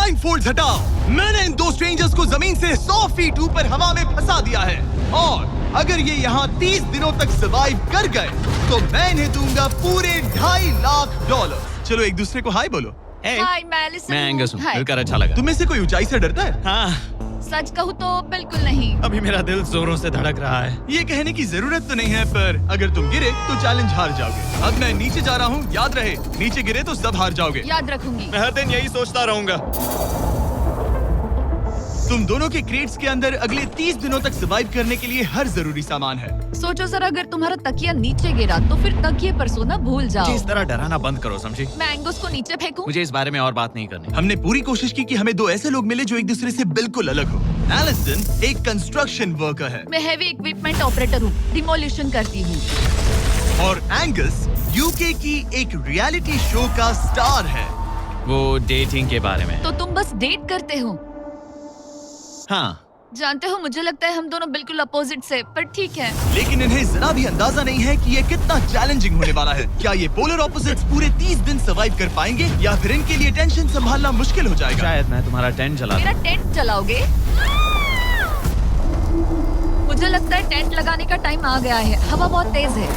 ब्लाइंडफोल्ड्स हटाओ। मैंने इन दो स्ट्रेंजर्स को जमीन से 100 फीट ऊपर हवा में फंसा दिया है और अगर ये यहाँ 30 दिनों तक सर्वाइव कर गए तो मैं इन्हें दूंगा पूरे $2.5 लाख। चलो एक दूसरे को हाय बोलो। हाय, मैं एलिसन मैं एंगस हूँ, हाय। मिलकर अच्छा लगा। तुम में से कोई ऊंचाई से डरता है? हाँ, सच कहूँ तो बिल्कुल नहीं। अभी मेरा दिल जोरों से धड़क रहा है। ये कहने की जरूरत तो नहीं है, पर अगर तुम गिरे तो चैलेंज हार जाओगे। अब मैं नीचे जा रहा हूँ, याद रहे नीचे गिरे तो सब हार जाओगे। याद रखूंगी। मैं हर दिन यही सोचता रहूंगा। तुम दोनों के क्रेट्स के अंदर अगले 30 दिनों तक सर्वाइव करने के लिए हर जरूरी सामान है। सोचो सर, अगर तुम्हारा तकिया नीचे गिरा तो फिर तकिए पर सोना भूल जाओ। मुझे इस तरह डराना बंद करो, समझी? मैं एंगस को नीचे फेंकूं? मुझे इस बारे में और बात नहीं करनी। हमने पूरी कोशिश की कि हमें दो ऐसे लोग मिले जो एक दूसरे से बिल्कुल अलग हो। एलिसन एक कंस्ट्रक्शन वर्कर है मैं हेवी इक्विपमेंट ऑपरेटर हूँ, डिमोलिशन करती हूँ। और एंगस यूके की एक रियलिटी शो का स्टार है। वो डेटिंग के बारे में। तो तुम बस डेट करते हो? हाँ, जानते हो, मुझे लगता है हम दोनों बिल्कुल अपोजिट से, पर ठीक है। लेकिन इन्हें जरा भी अंदाजा नहीं है कि ये कितना चैलेंजिंग होने वाला है। क्या ये पोलर ऑपोजिट्स पूरे 30 दिन सर्वाइव कर पाएंगे या फिर इनके लिए टेंशन संभालना मुश्किल हो जाएगा? शायद मैं तुम्हारा टेंट चला मेरा टेंट चलाओगे? मुझे लगता है टेंट लगाने का टाइम आ गया है। हवा बहुत तेज है।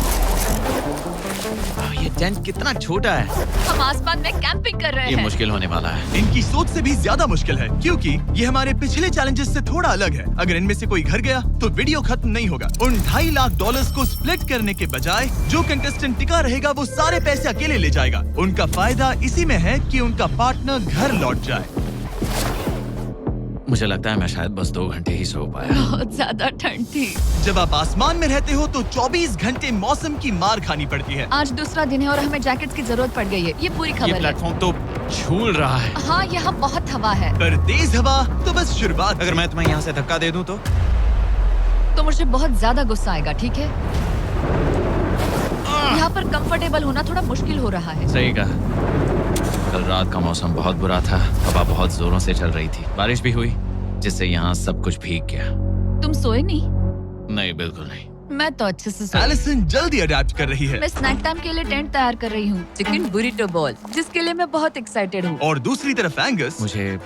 ये टेंट कितना छोटा है। हम आसमान में कैंपिंग कर रहे ये हैं। मुश्किल होने वाला है। इनकी सोच से भी ज्यादा मुश्किल है क्योंकि ये हमारे पिछले चैलेंजेस से थोड़ा अलग है। अगर इनमें से कोई घर गया तो वीडियो खत्म नहीं होगा। उन $2.5 लाख को स्प्लिट करने के बजाय जो कंटेस्टेंट टिका रहेगा वो सारे पैसे अकेले ले जाएगा। उनका फायदा इसी में है कि उनका पार्टनर घर लौट जाए। मुझे लगता है मैं शायद बस 2 घंटे ही सो पाया। बहुत ज्यादा ठंड थी। जब आप आसमान में रहते हो तो 24 घंटे मौसम की मार खानी पड़ती है। आज दूसरा दिन है और हमें जैकेट्स की जरूरत पड़ गई है। ये पूरी ये खबर है। प्लेटफॉर्म तो झूल रहा है। हाँ, यहाँ बहुत हवा है। पर तेज हवा तो बस शुरुआत। अगर मैं तुम्हें यहाँ से धक्का दे दूं तो मुझे बहुत ज्यादा गुस्सा आएगा, ठीक है? यहाँ पर कंफर्टेबल होना थोड़ा मुश्किल हो रहा है। सही कहा। कल रात का मौसम बहुत बुरा था। हवा बहुत जोरों से चल रही थी। बारिश भी हुई जिससे यहाँ सब कुछ भीग गया। तुम सोए नहीं? नहीं, बिल्कुल नहीं। मैं तो अच्छे से सोई। एलिसन जल्दी अडेप्ट कर रही है मैं स्नैक टाइम के लिए टेंट तैयार कर रही हूँ, चिकन बुरिटो बॉल, जिसके लिए मैं बहुत एक्साइटेड हूँ। और दूसरी तरफ एंगस मुझे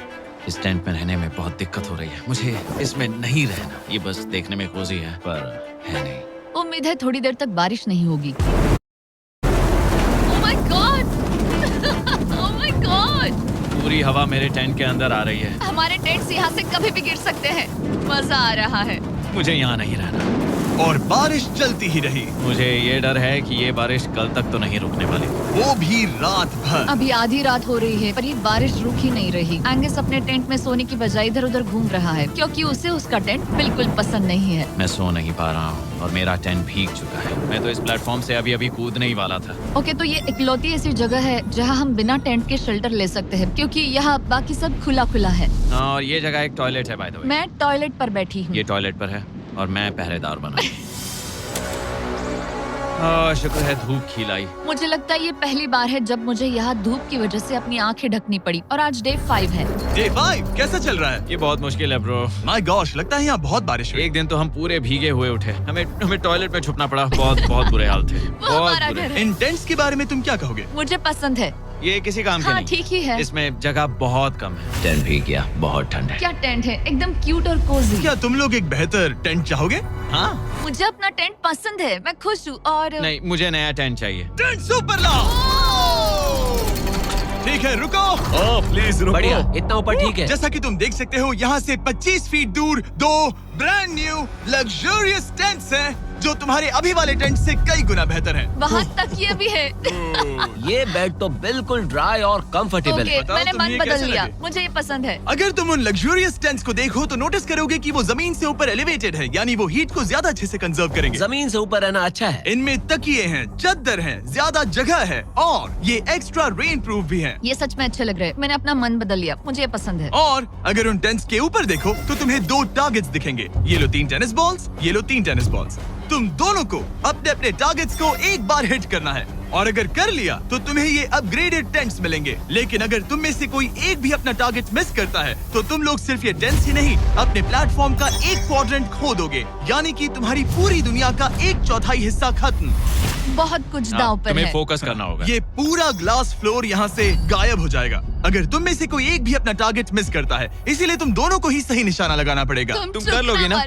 इस टेंट में रहने में बहुत दिक्कत हो रही है। मुझे इसमें नहीं रहना। ये बस देखने में कोजी है पर है नहीं। उम्मीद है थोड़ी देर तक बारिश नहीं होगी। Oh my God! Oh my God! पूरी हवा मेरे टेंट के अंदर आ रही है। हमारे टेंट्स यहाँ से कभी भी गिर सकते हैं। मजा आ रहा है। मुझे यहाँ नहीं रहना। और बारिश चलती ही रही। मुझे ये डर है कि ये बारिश कल तक तो नहीं रुकने वाली। वो भी रात भर। अभी आधी रात हो रही है पर ये बारिश रुक ही नहीं रही। एंगस अपने टेंट में सोने की बजाय इधर उधर घूम रहा है क्योंकि उसे उसका टेंट बिल्कुल पसंद नहीं है। मैं सो नहीं पा रहा हूँ और मेरा टेंट भीग चुका है। मैं तो इस प्लेटफॉर्म से अभी कूदने ही वाला था। ओके, तो ये इकलौती ऐसी जगह है जहाँ हम बिना टेंट के शेल्टर ले सकते हैं क्योंकि यहाँ बाकी सब खुला खुला है। और ये जगह एक टॉयलेट है बाय द वे। मैं टॉयलेट पर बैठी हूँ। ये टॉयलेट पर है और मैं पहरेदार बना। शुक्र है धूप खिलाई। मुझे लगता है ये पहली बार है जब मुझे यहाँ धूप की वजह से अपनी आंखें ढकनी पड़ी और आज डे 5 है। डे 5 कैसा चल रहा है? ये बहुत मुश्किल है ब्रो। माय गॉश, लगता है यहाँ बहुत बारिश हुई। एक दिन तो हम पूरे भीगे हुए उठे। हमें टॉयलेट में छुपना पड़ा। बहुत बुरे हाल थे। वो हमारा घर है। इन टेंट्स के बारे में तुम क्या कहोगे? मुझे पसंद है। ये किसी काम का हाँ, नहीं। ठीक ही है। इसमें जगह बहुत कम है। टेंट भीग गया, बहुत ठंड है। क्या टेंट है, एकदम क्यूट और कोजी। क्या तुम लोग एक बेहतर टेंट चाहोगे? हाँ? मुझे अपना टेंट पसंद है, मैं खुश हूँ। और नहीं, मुझे नया टेंट चाहिए। टेंट सुपर लाओ। ठीक है, रुको। प्लीज रुको। बढ़िया, इतना ऊपर ठीक है। जैसा कि तुम देख सकते हो यहाँ से 25 फीट दूर 2 ब्रांड न्यू लग्जरियस टेंट्स हैं जो तुम्हारे अभी वाले टेंट से कई गुना बेहतर हैं। वहाँ तकिए भी है। ये बेड तो बिल्कुल ड्राई और कंफर्टेबल ओके, है। बताओ मैंने तुम्हें मन ये बदल कैसे लिया। लगे? मुझे ये पसंद है। अगर तुम उन लग्जरियस टेंट्स को देखो तो नोटिस करोगे कि वो जमीन से ऊपर एलिवेटेड है, यानी वो हीट को ज्यादा अच्छे से कंजर्व करेंगे। जमीन से ऊपर रहना अच्छा है। इनमें तकिए हैं, चद्दर हैं, ज्यादा जगह है और ये एक्स्ट्रा रेन प्रूफ भी हैं। ये सच में अच्छे लग रहे हैं। मैंने अपना मन बदल लिया, मुझे ये पसंद है। और अगर उन टेंट्स के ऊपर देखो तो तुम्हें 2 टारगेट्स दिखेंगे। ये लो 3 टेनिस बॉल्स, ये लो 3 टेनिस बॉल्स। तुम दोनों को अपने अपने टारगेट्स को एक बार हिट करना है और अगर कर लिया तो तुम्हें ये अपग्रेडेड टेंट्स मिलेंगे। लेकिन अगर तुम में से कोई एक भी अपना टारगेट मिस करता है तो तुम लोग सिर्फ ये टेंट्स ही नहीं अपने प्लेटफॉर्म का एक क्वाड्रेंट खो दोगे, यानी कि तुम्हारी पूरी दुनिया का 1/4 हिस्सा खत्म। बहुत कुछ दांव पर तुम्हें है। फोकस करना होगा। ये पूरा ग्लास फ्लोर यहाँ से गायब हो जाएगा। अगर तुम में से कोई एक भी अपना टारगेट मिस करता है, इसीलिए तुम दोनों को ही सही निशाना लगाना पड़ेगा। तुम कर लोगे ना?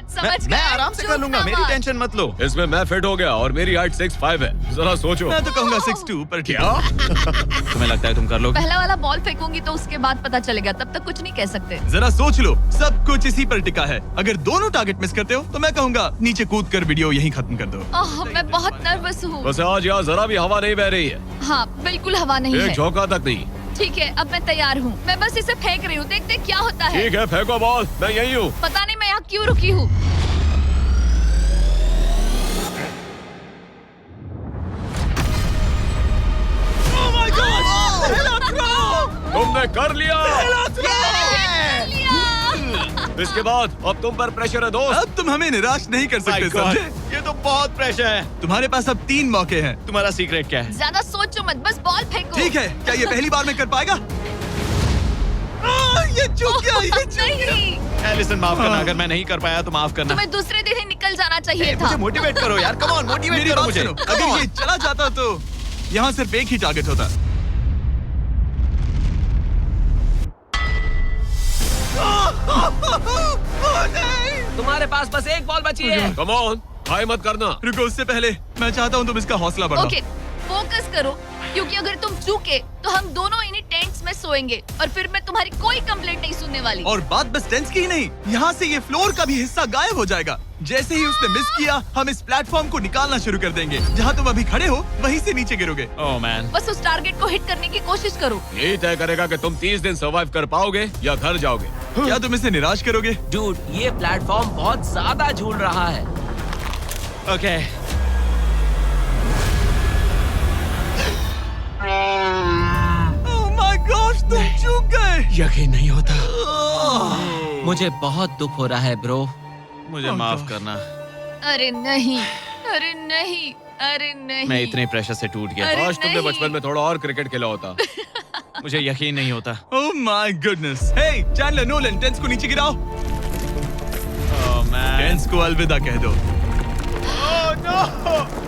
मैं आराम से कर लूंगा, मेरी टेंशन मत लो। इसमें मैं फिट हो गया और मेरी हाइट 6'5" है। जरा सोचो। मैं तो कहूँगा 6'2", पर क्या? तुम्हें लगता है तुम कर लोगे? पहला वाला बॉल फेंकूंगी तो उसके बाद पता चलेगा, तब तक कुछ नहीं कह सकते। जरा सोच लो, सब कुछ इसी पर टिका है। अगर दोनों टारगेट मिस करते हो तो मैं कहूँगा नीचे कूद कर वीडियो यहीं खत्म कर दो। मैं बहुत नर्वस हूँ। बस आज यहाँ जरा भी हवा नहीं बह रही है, हाँ बिल्कुल हवा नहीं एक है। झोंका तक नहीं। ठीक है, अब मैं तैयार हूँ। मैं बस इसे फेंक रही हूँ, देखते क्या होता है। ठीक है, फेंको बॉल, मैं यही हूँ। पता नहीं मैं यहाँ क्यों रुकी हूँ। तुमने कर लिया। लिया। इसके बाद अब तुम पर प्रेशर है दोस्त। अब तुम हमें निराश नहीं कर सकते, समझे? ये तो बहुत प्रेशर है। तुम्हारे पास अब 3 मौके हैं। तुम्हारा सीक्रेट क्या है? ज्यादा सोचो मत, बस बॉल फेंको। ठीक है, क्या ये पहली बार में कर पाएगा? ये चूक गया, ये चूक गया। नहीं, एलिसन माफ करना, अगर मैं नहीं कर पाया तो माफ करना। तुम्हें दूसरे दिन ही निकल जाना चाहिए था। मुझे मोटिवेट करो यार, कम ऑन, मोटिवेट मेरी करो बात मुझे। सुनो, अगर ये चला जाता तो यहाँ सिर्फ एक ही टारगेट होता। तुम्हारे पास बस एक बॉल बची है। कम ऑन, हाय मत करना। रुको, उससे पहले मैं चाहता हूँ तुम इसका हौसला बढ़ाओ। ओके, फोकस करो, क्योंकि अगर तुम चूके तो हम दोनों इन्हीं टेंट्स में सोएंगे और फिर मैं तुम्हारी कोई कंप्लेंट नहीं सुनने वाली। और बात बस टेंस की ही नहीं, यहाँ से ये फ्लोर का भी हिस्सा गायब हो जाएगा। जैसे ही उसने मिस किया, हम इस प्लेटफॉर्म को निकालना शुरू कर देंगे। जहाँ तुम अभी खड़े हो, वहीं से नीचे गिरोगे। ओह मैन, बस उस टारगेट को हिट करने की कोशिश करो। यही तय करेगा कि तुम 30 दिन सर्वाइव कर पाओगे या घर जाओगे। क्या तुम इसे निराश करोगे? डूड, ये प्लेटफॉर्म बहुत ज्यादा झूल रहा है। ओके। ओह माय गॉश, तुम चूक गए। यकीन नहीं होता। मुझे बहुत दुख हो रहा है ब्रो। मुझे Oh माफ God. करना, अरे नहीं, अरे नहीं, अरे नहीं। मैं इतने प्रेशर से टूट गया। अरे काश तुमने नहीं। बचपन में थोड़ा और क्रिकेट खेला होता। मुझे यकीन नहीं होता। Oh my goodness. Hey Chandler, Nolan, टेंस को नीचे गिराओ। Oh man. टेंस को अलविदा कह दो। Oh no.